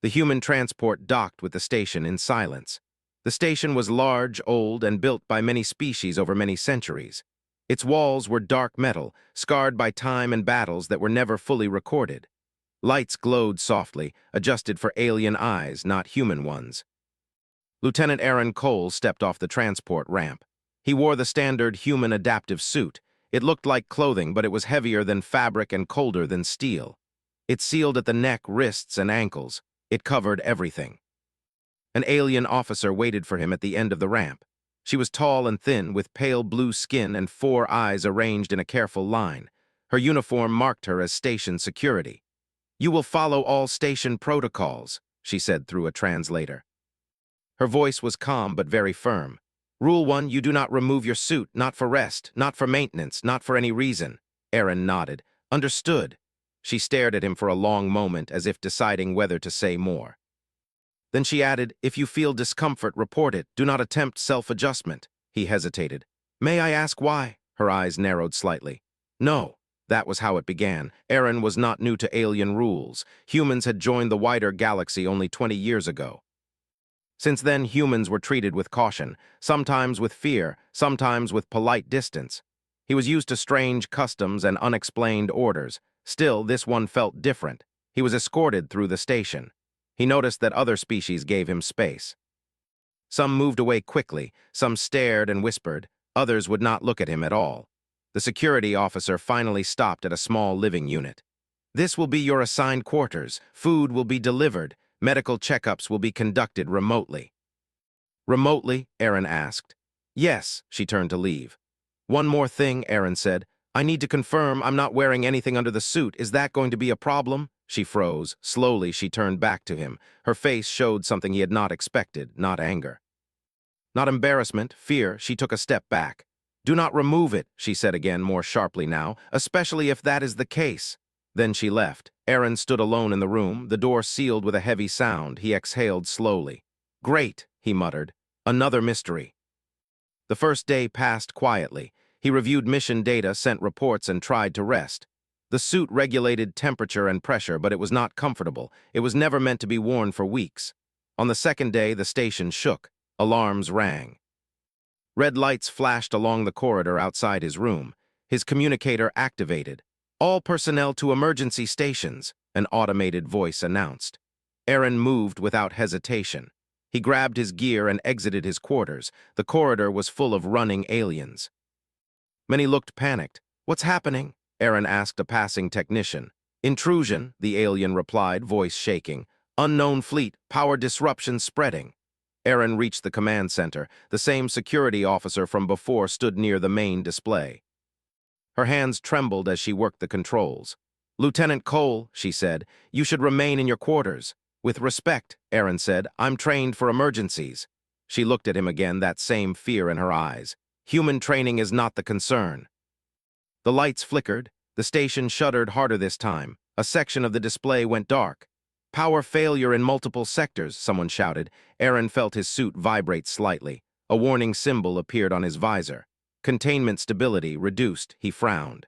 The human transport docked with the station in silence. The station was large, old, and built by many species over many centuries. Its walls were dark metal, scarred by time and battles that were never fully recorded. Lights glowed softly, adjusted for alien eyes, not human ones. Lieutenant Aaron Cole stepped off the transport ramp. He wore the standard human adaptive suit. It looked like clothing, but it was heavier than fabric and colder than steel. It sealed at the neck, wrists, and ankles. It covered everything. An alien officer waited for him at the end of the ramp. She was tall and thin, with pale blue skin and 4 eyes arranged in a careful line. Her uniform marked her as station security. "You will follow all station protocols," she said through a translator. Her voice was calm but very firm. "Rule 1, you do not remove your suit, not for rest, not for maintenance, not for any reason." Aaron nodded. "Understood." She stared at him for a long moment, as if deciding whether to say more. Then she added, "If you feel discomfort, report it. Do not attempt self-adjustment." He hesitated. "May I ask why?" Her eyes narrowed slightly. "No." That was how it began. Aaron was not new to alien rules. Humans had joined the wider galaxy only 20 years ago. Since then, humans were treated with caution, sometimes with fear, sometimes with polite distance. He was used to strange customs and unexplained orders. Still, this one felt different. He was escorted through the station. He noticed that other species gave him space. Some moved away quickly, some stared and whispered, others would not look at him at all. The security officer finally stopped at a small living unit. "This will be your assigned quarters. Food will be delivered. Medical checkups will be conducted remotely." "Remotely?" Aaron asked. "Yes," she turned to leave. "One more thing," Aaron said. "I need to confirm I'm not wearing anything under the suit. Is that going to be a problem?" She froze. Slowly, she turned back to him. Her face showed something he had not expected, not anger. Not embarrassment, fear. She took a step back. "Do not remove it," she said again, more sharply now, "especially if that is the case." Then she left. Aaron stood alone in the room, the door sealed with a heavy sound. He exhaled slowly. "Great," he muttered. "Another mystery." The first day passed quietly. He reviewed mission data, sent reports, and tried to rest. The suit regulated temperature and pressure, but it was not comfortable. It was never meant to be worn for weeks. On the second day, the station shook. Alarms rang. Red lights flashed along the corridor outside his room. His communicator activated. "All personnel to emergency stations," an automated voice announced. Aaron moved without hesitation. He grabbed his gear and exited his quarters. The corridor was full of running aliens. Many looked panicked. "What's happening?" Aaron asked a passing technician. "Intrusion," the alien replied, voice shaking. "Unknown fleet, power disruption spreading." Aaron reached the command center. The same security officer from before stood near the main display. Her hands trembled as she worked the controls. "Lieutenant Cole," she said, "you should remain in your quarters." "With respect," Aaron said, "I'm trained for emergencies." She looked at him again, that same fear in her eyes. "Human training is not the concern." The lights flickered. The station shuddered harder this time. A section of the display went dark. "Power failure in multiple sectors," someone shouted. Aaron felt his suit vibrate slightly. A warning symbol appeared on his visor. "Containment stability reduced," he frowned.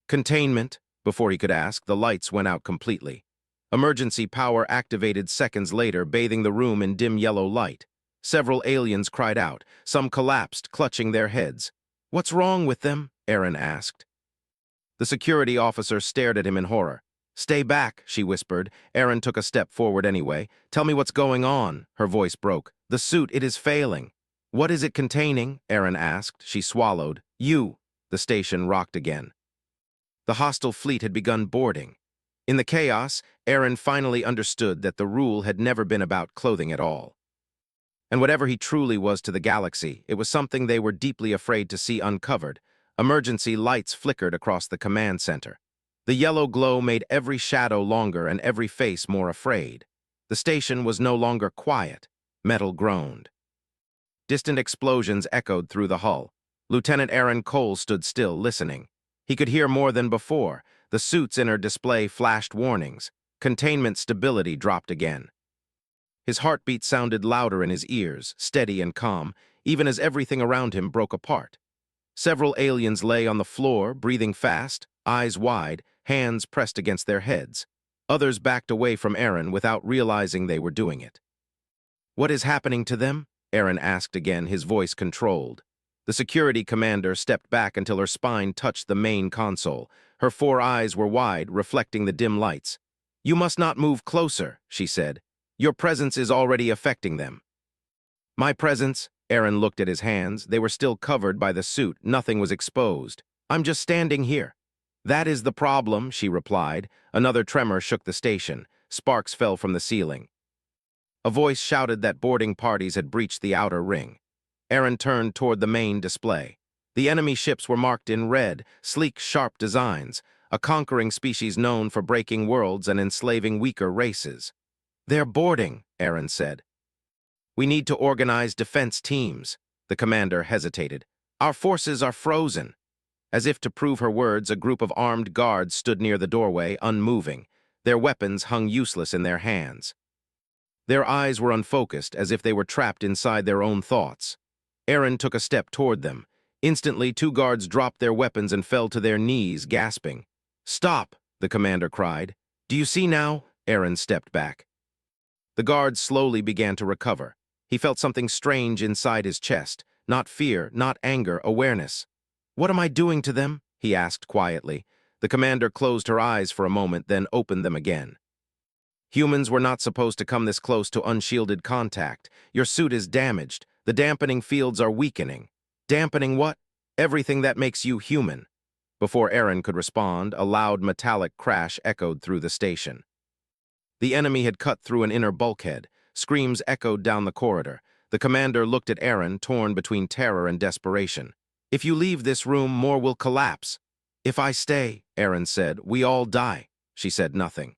"Containment?" Before he could ask, the lights went out completely. Emergency power activated seconds later, bathing the room in dim yellow light. Several aliens cried out. Some collapsed, clutching their heads. "What's wrong with them?" Aaron asked. The security officer stared at him in horror. "Stay back," she whispered. Aaron took a step forward anyway. "Tell me what's going on." Her voice broke. "The suit, it is failing." "What is it containing?" Aaron asked. She swallowed. "You." The station rocked again. The hostile fleet had begun boarding. In the chaos, Aaron finally understood that the rule had never been about clothing at all. And whatever he truly was to the galaxy, it was something they were deeply afraid to see uncovered. Emergency lights flickered across the command center. The yellow glow made every shadow longer and every face more afraid. The station was no longer quiet. Metal groaned. Distant explosions echoed through the hull. Lieutenant Aaron Cole stood still, listening. He could hear more than before. The suit's inner display flashed warnings. Containment stability dropped again. His heartbeat sounded louder in his ears, steady and calm, even as everything around him broke apart. Several aliens lay on the floor, breathing fast, eyes wide, hands pressed against their heads. Others backed away from Aaron without realizing they were doing it. "What is happening to them?" Aaron asked again, his voice controlled. The security commander stepped back until her spine touched the main console. Her 4 eyes were wide, reflecting the dim lights. "You must not move closer," she said. "Your presence is already affecting them." "My presence?" Aaron looked at his hands. They were still covered by the suit. Nothing was exposed. "I'm just standing here." "That is the problem," she replied. Another tremor shook the station. Sparks fell from the ceiling. A voice shouted that boarding parties had breached the outer ring. Aaron turned toward the main display. The enemy ships were marked in red, sleek, sharp designs, a conquering species known for breaking worlds and enslaving weaker races. "They're boarding," Aaron said. "We need to organize defense teams." The commander hesitated. "Our forces are frozen." As if to prove her words, a group of armed guards stood near the doorway, unmoving. Their weapons hung useless in their hands. Their eyes were unfocused, as if they were trapped inside their own thoughts. Aaron took a step toward them. Instantly, 2 guards dropped their weapons and fell to their knees, gasping. "Stop!" the commander cried. "Do you see now?" Aaron stepped back. The guards slowly began to recover. He felt something strange inside his chest. Not fear, not anger, awareness. "What am I doing to them?" he asked quietly. The commander closed her eyes for a moment, then opened them again. "Humans were not supposed to come this close to unshielded contact. Your suit is damaged. The dampening fields are weakening." "Dampening what?" "Everything that makes you human." Before Aaron could respond, a loud metallic crash echoed through the station. The enemy had cut through an inner bulkhead. Screams echoed down the corridor. The commander looked at Aaron, torn between terror and desperation. "If you leave this room, more will collapse." "If I stay," Aaron said, "we all die." She said nothing.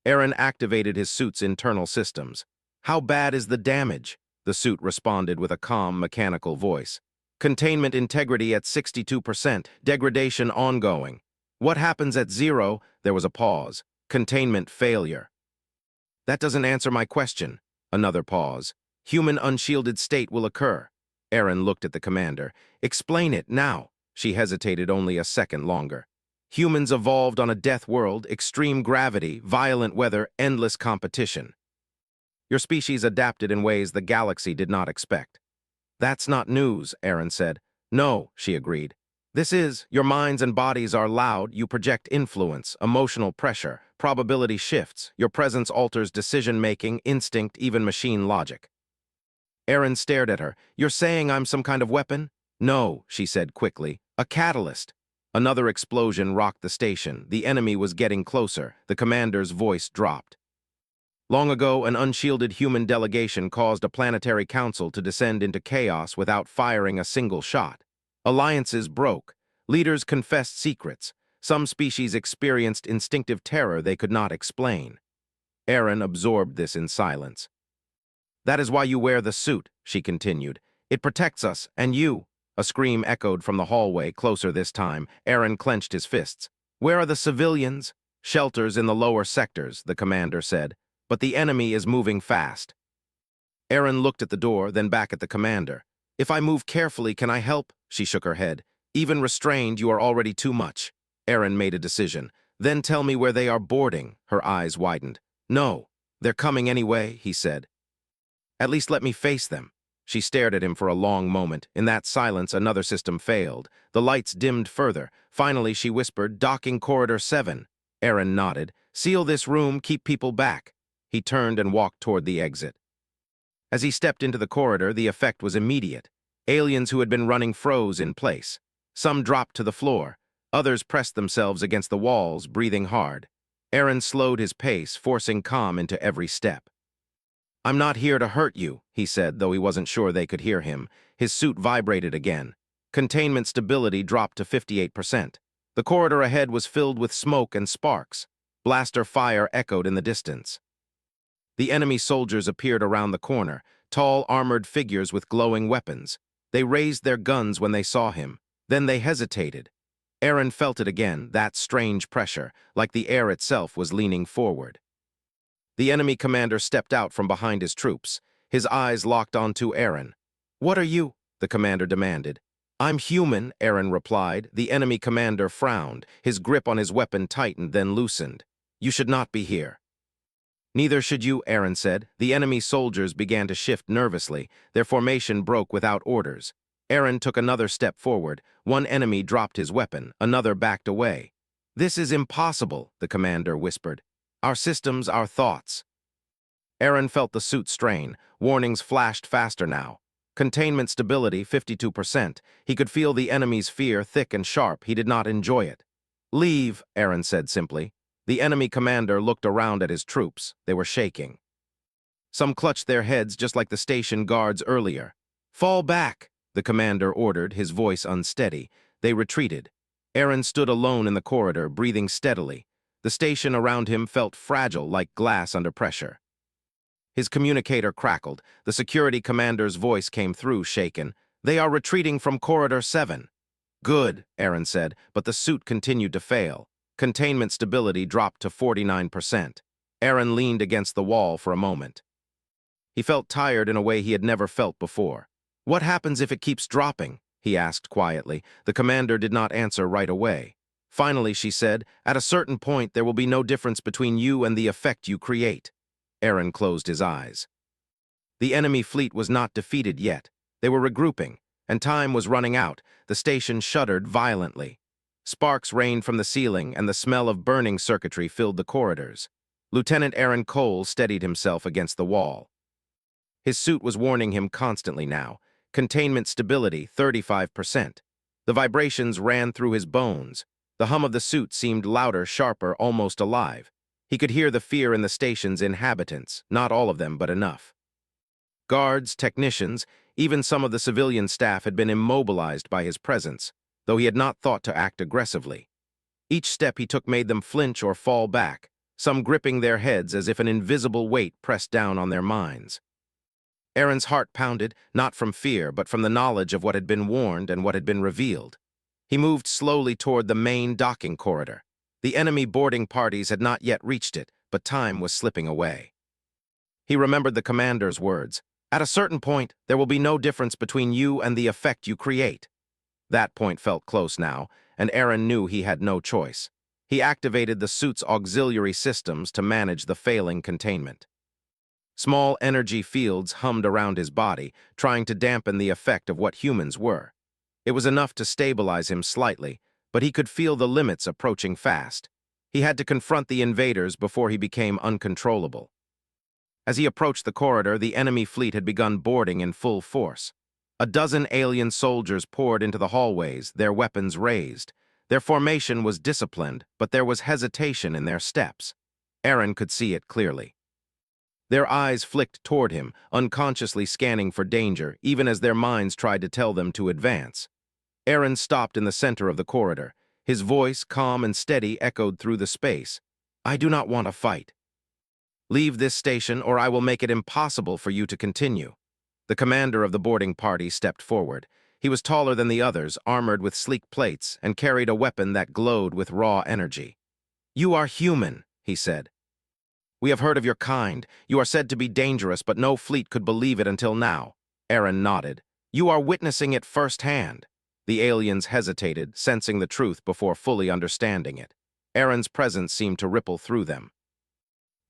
Aaron activated his suit's internal systems. "How bad is the damage?" The suit responded with a calm, mechanical voice. "Containment integrity at 62%, degradation ongoing." "What happens at 0? There was a pause. "Containment failure." "That doesn't answer my question." Another pause. "Human unshielded state will occur." Aaron looked at the commander. "Explain it now." She hesitated only a second longer. "Humans evolved on a death world, extreme gravity, violent weather, endless competition. Your species adapted in ways the galaxy did not expect." "That's not news," Aaron said. "No," she agreed. "This is. Your minds and bodies are loud. You project influence, emotional pressure, probability shifts. Your presence alters decision-making, instinct, even machine logic." Aaron stared at her. "You're saying I'm some kind of weapon?" "No," she said quickly. "A catalyst." Another explosion rocked the station. The enemy was getting closer. The commander's voice dropped. "Long ago, an unshielded human delegation caused a planetary council to descend into chaos without firing a single shot. Alliances broke. Leaders confessed secrets. Some species experienced instinctive terror they could not explain." Aaron absorbed this in silence. "That is why you wear the suit," she continued. "It protects us, and you." A scream echoed from the hallway, closer this time. Aaron clenched his fists. "Where are the civilians?" "Shelters in the lower sectors," the commander said. "But the enemy is moving fast." Aaron looked at the door, then back at the commander. "If I move carefully, can I help?" She shook her head. "Even restrained, you are already too much." Aaron made a decision. "Then tell me where they are boarding." Her eyes widened. "No, they're coming anyway," he said. "At least let me face them." She stared at him for a long moment. In that silence, another system failed. The lights dimmed further. Finally, she whispered, "Docking corridor 7. Aaron nodded. "Seal this room, keep people back." He turned and walked toward the exit. As he stepped into the corridor, the effect was immediate. Aliens who had been running froze in place. Some dropped to the floor. Others pressed themselves against the walls, breathing hard. Aaron slowed his pace, forcing calm into every step. "I'm not here to hurt you," he said, though he wasn't sure they could hear him. His suit vibrated again. Containment stability dropped to 58%. The corridor ahead was filled with smoke and sparks. Blaster fire echoed in the distance. The enemy soldiers appeared around the corner, tall, armored figures with glowing weapons. They raised their guns when they saw him. Then they hesitated. Aaron felt it again, that strange pressure, like the air itself was leaning forward. The enemy commander stepped out from behind his troops. His eyes locked onto Aaron. "What are you?" the commander demanded. "I'm human," Aaron replied. The enemy commander frowned. His grip on his weapon tightened, then loosened. You should not be here. Neither should you, Aaron said. The enemy soldiers began to shift nervously. Their formation broke without orders. Aaron took another step forward. One enemy dropped his weapon, another backed away. This is impossible, the commander whispered. Our systems, our thoughts. Aaron felt the suit strain. Warnings flashed faster now. Containment stability, 52%. He could feel the enemy's fear thick and sharp. He did not enjoy it. Leave, Aaron said simply. The enemy commander looked around at his troops. They were shaking. Some clutched their heads just like the station guards earlier. Fall back, the commander ordered, his voice unsteady. They retreated. Aaron stood alone in the corridor, breathing steadily. The station around him felt fragile like glass under pressure. His communicator crackled. The security commander's voice came through, shaken. They are retreating from Corridor 7. Good, Aaron said, but the suit continued to fail. Containment stability dropped to 49%. Aaron leaned against the wall for a moment. He felt tired in a way he had never felt before. What happens if it keeps dropping? He asked quietly. The commander did not answer right away. Finally, she said, at a certain point there will be no difference between you and the effect you create. Aaron closed his eyes. The enemy fleet was not defeated yet. They were regrouping, and time was running out. The station shuddered violently. Sparks rained from the ceiling, and the smell of burning circuitry filled the corridors. Lieutenant Aaron Cole steadied himself against the wall. His suit was warning him constantly now. Containment stability, 35%. The vibrations ran through his bones. The hum of the suit seemed louder, sharper, almost alive. He could hear the fear in the station's inhabitants, not all of them, but enough. Guards, technicians, even some of the civilian staff had been immobilized by his presence, though he had not thought to act aggressively. Each step he took made them flinch or fall back, some gripping their heads as if an invisible weight pressed down on their minds. Aaron's heart pounded, not from fear, but from the knowledge of what had been warned and what had been revealed. He moved slowly toward the main docking corridor. The enemy boarding parties had not yet reached it, but time was slipping away. He remembered the commander's words. At a certain point, there will be no difference between you and the effect you create. That point felt close now, and Aaron knew he had no choice. He activated the suit's auxiliary systems to manage the failing containment. Small energy fields hummed around his body, trying to dampen the effect of what humans were. It was enough to stabilize him slightly, but he could feel the limits approaching fast. He had to confront the invaders before he became uncontrollable. As he approached the corridor, the enemy fleet had begun boarding in full force. A dozen alien soldiers poured into the hallways, their weapons raised. Their formation was disciplined, but there was hesitation in their steps. Aaron could see it clearly. Their eyes flicked toward him, unconsciously scanning for danger, even as their minds tried to tell them to advance. Aaron stopped in the center of the corridor. His voice, calm and steady, echoed through the space. I do not want to fight. Leave this station, or I will make it impossible for you to continue. The commander of the boarding party stepped forward. He was taller than the others, armored with sleek plates, and carried a weapon that glowed with raw energy. You are human, he said. We have heard of your kind. You are said to be dangerous, but no fleet could believe it until now. Aaron nodded. You are witnessing it firsthand. The aliens hesitated, sensing the truth before fully understanding it. Aaron's presence seemed to ripple through them.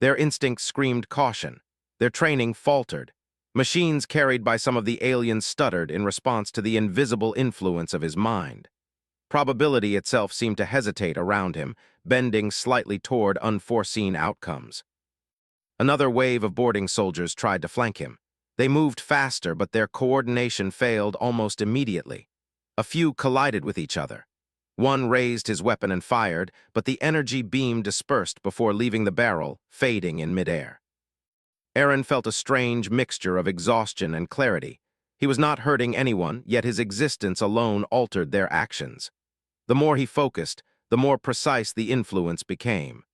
Their instincts screamed caution. Their training faltered. Machines carried by some of the aliens stuttered in response to the invisible influence of his mind. Probability itself seemed to hesitate around him, bending slightly toward unforeseen outcomes. Another wave of boarding soldiers tried to flank him. They moved faster, but their coordination failed almost immediately. A few collided with each other. One raised his weapon and fired, but the energy beam dispersed before leaving the barrel, fading in midair. Aaron felt a strange mixture of exhaustion and clarity. He was not hurting anyone, yet his existence alone altered their actions. The more he focused, the more precise the influence became.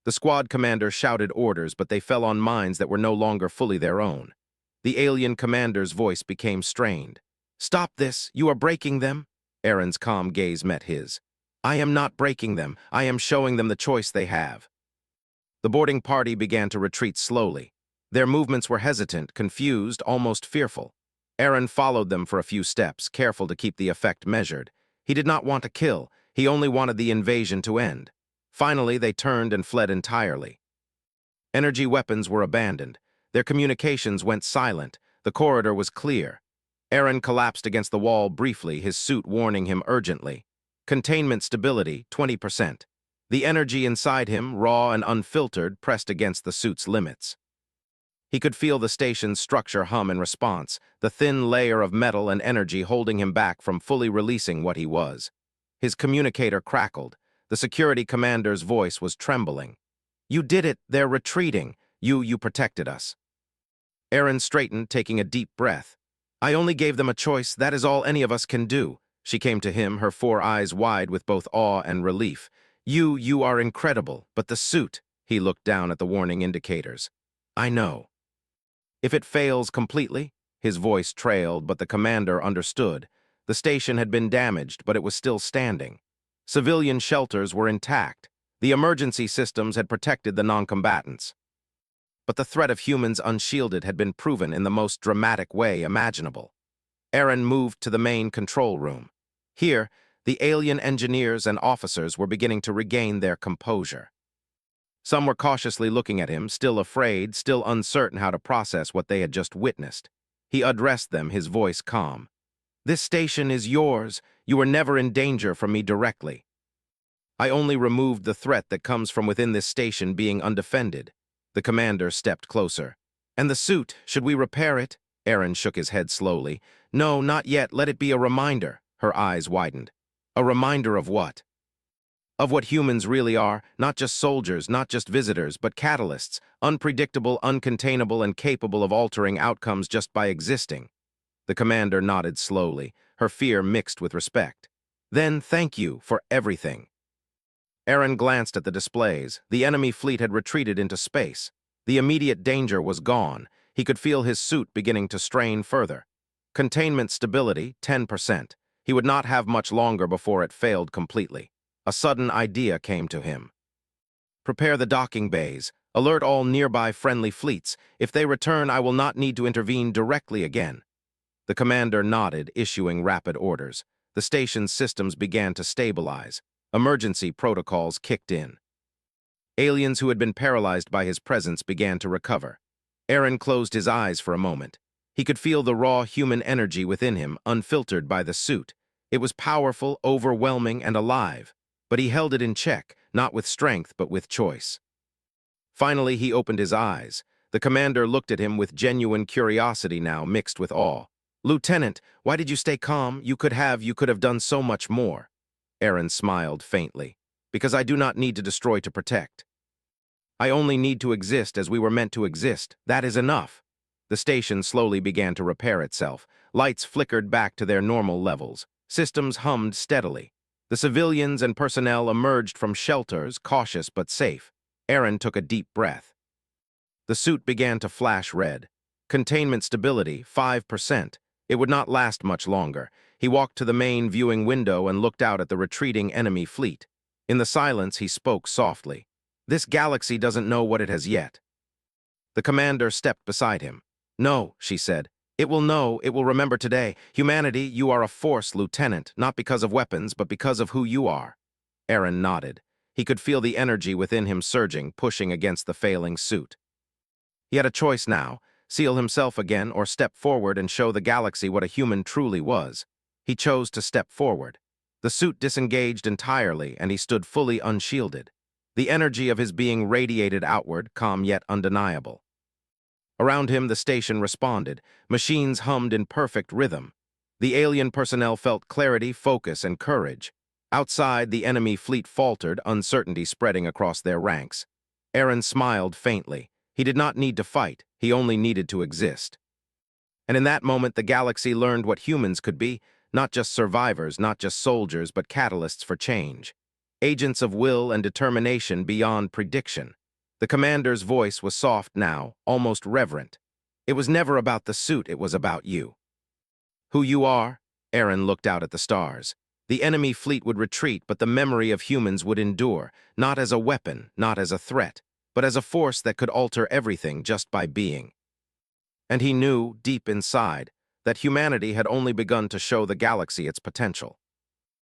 The squad commander shouted orders, but they fell on minds that were no longer fully their own. The alien commander's voice became strained. Stop this, you are breaking them. Aaron's calm gaze met his. I am not breaking them, I am showing them the choice they have. The boarding party began to retreat slowly. Their movements were hesitant, confused, almost fearful. Aaron followed them for a few steps, careful to keep the effect measured. He did not want to kill, he only wanted the invasion to end. Finally, they turned and fled entirely. Energy weapons were abandoned. Their communications went silent. The corridor was clear. Aaron collapsed against the wall briefly, his suit warning him urgently. Containment stability, 20%. The energy inside him, raw and unfiltered, pressed against the suit's limits. He could feel the station's structure hum in response, the thin layer of metal and energy holding him back from fully releasing what he was. His communicator crackled. The security commander's voice was trembling. "You did it! They're retreating! You protected us." Aaron straightened, taking a deep breath. "I only gave them a choice. That is all any of us can do." She came to him, her 4 eyes wide with both awe and relief. You are incredible, but the suit." He looked down at the warning indicators. "I know." "If it fails completely?" His voice trailed, but the commander understood. The station had been damaged, but it was still standing. Civilian shelters were intact. The emergency systems had protected the non-combatants. But the threat of humans unshielded had been proven in the most dramatic way imaginable. Aaron moved to the main control room. Here, the alien engineers and officers were beginning to regain their composure. Some were cautiously looking at him, still afraid, still uncertain how to process what they had just witnessed. He addressed them, his voice calm. "This station is yours. You were never in danger from me directly. I only removed the threat that comes from within this station being undefended." The commander stepped closer. "And the suit, should we repair it?" Aaron shook his head slowly. "No, not yet. Let it be a reminder." Her eyes widened. "A reminder of what?" "Of what humans really are, not just soldiers, not just visitors, but catalysts, unpredictable, uncontainable, and capable of altering outcomes just by existing." The commander nodded slowly, her fear mixed with respect. "Then thank you for everything." Aaron glanced at the displays. The enemy fleet had retreated into space. The immediate danger was gone. He could feel his suit beginning to strain further. Containment stability, 10%. He would not have much longer before it failed completely. A sudden idea came to him. "Prepare the docking bays. Alert all nearby friendly fleets. If they return, I will not need to intervene directly again." The commander nodded, issuing rapid orders. The station's systems began to stabilize. Emergency protocols kicked in. Aliens who had been paralyzed by his presence began to recover. Aaron closed his eyes for a moment. He could feel the raw human energy within him, unfiltered by the suit. It was powerful, overwhelming, and alive. But he held it in check, not with strength, but with choice. Finally, he opened his eyes. The commander looked at him with genuine curiosity now, mixed with awe. "Lieutenant, why did you stay calm? You could have done so much more." Aaron smiled faintly. "Because I do not need to destroy to protect. I only need to exist as we were meant to exist. That is enough." The station slowly began to repair itself. Lights flickered back to their normal levels. Systems hummed steadily. The civilians and personnel emerged from shelters, cautious but safe. Aaron took a deep breath. The suit began to flash red. Containment stability, 5%. It would not last much longer. He walked to the main viewing window and looked out at the retreating enemy fleet. In the silence, he spoke softly. "This galaxy doesn't know what it has yet." The commander stepped beside him. "No," she said. "It will know, it will remember today. Humanity, you are a force, Lieutenant, not because of weapons, but because of who you are." Aaron nodded. He could feel the energy within him surging, pushing against the failing suit. He had a choice now: seal himself again or step forward and show the galaxy what a human truly was. He chose to step forward. The suit disengaged entirely, and he stood fully unshielded. The energy of his being radiated outward, calm yet undeniable. Around him, the station responded. Machines hummed in perfect rhythm. The alien personnel felt clarity, focus, and courage. Outside, the enemy fleet faltered, uncertainty spreading across their ranks. Aaron smiled faintly. He did not need to fight. He only needed to exist. And in that moment, the galaxy learned what humans could be, not just survivors, not just soldiers, but catalysts for change. Agents of will and determination beyond prediction. The commander's voice was soft now, almost reverent. "It was never about the suit, it was about you. Who you are?" Aaron looked out at the stars. The enemy fleet would retreat, but the memory of humans would endure, not as a weapon, not as a threat, but as a force that could alter everything just by being. And he knew, deep inside, that humanity had only begun to show the galaxy its potential.